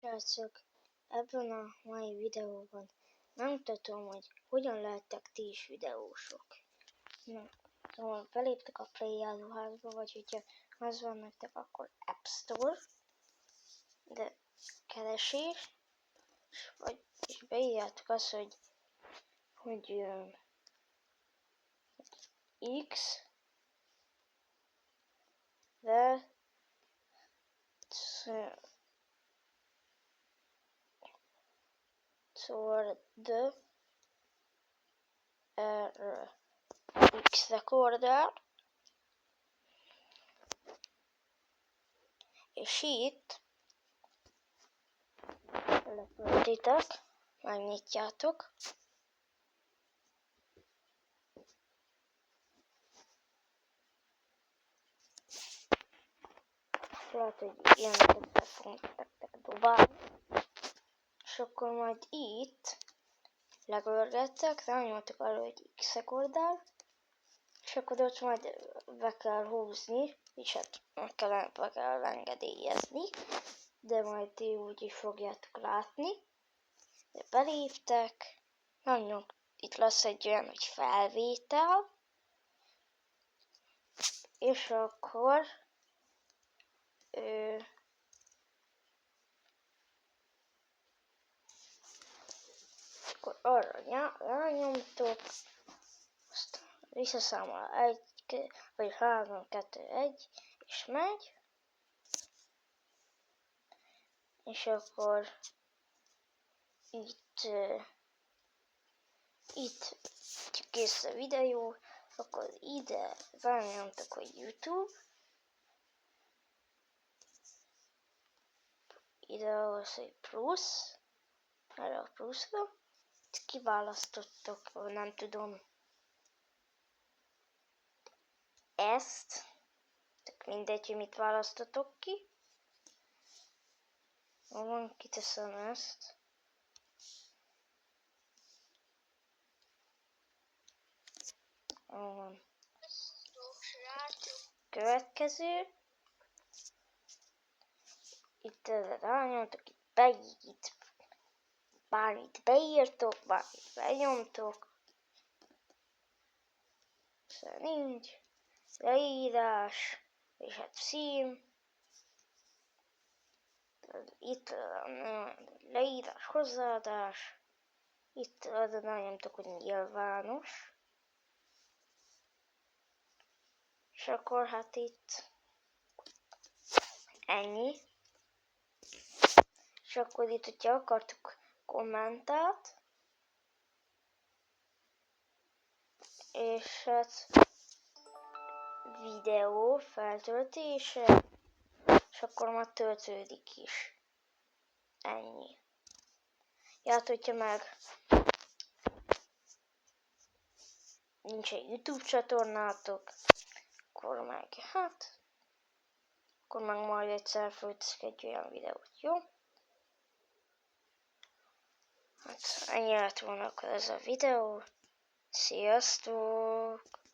Srácok, ebben a mai videóban megmutatom, hogy hogyan lehettek ti is videósok. Na, szóval beléptek a Playjátszóházba, vagy hogyha az van nektek, akkor App Store, de keresés, és beírjátok azt, hogy X, de the X recorder, és itt letöltitek, megnyitjátok, lehet, hogy ilyeneket be fognak nektek dobálni, és akkor majd itt legörgettek, rányomtok arra, hogy X recorder, és akkor ott majd be kell húzni, és hát be kell engedélyezni, de majd ti úgy is fogjátok látni. De beléptek, itt lesz egy olyan, hogy felvétel, és akkor arra rányomtok, aztán visszaszámol 1, vagy 3, 2, 1, és megy, és akkor itt kész a videó, akkor ide rányomtok, hogy YouTube, ide ahhoz, hogy plusz, erre a pluszra, itt kiválasztottok, nem tudom, ezt, mindegy, hogy mit választotok ki, van, kiteszem ezt, következő, itt rányomtok, itt bármit beírtok, bármit benyomtok, szóval nincs, leírás, és hát cím, itt leírás, hozzáadás, itt rányomtok, hogy nyilvános, és akkor hát itt ennyi, és akkor itt, hogyha akartuk kommentát, és hát videó feltöltése, és akkor már töltődik is. Ennyi. Ja, hát hogyha meg nincs egy YouTube csatornátok, akkor meg majd egyszer fölteszek egy olyan videót, jó? Hát ennyi lett volna akkor ez a videó. Sziasztok!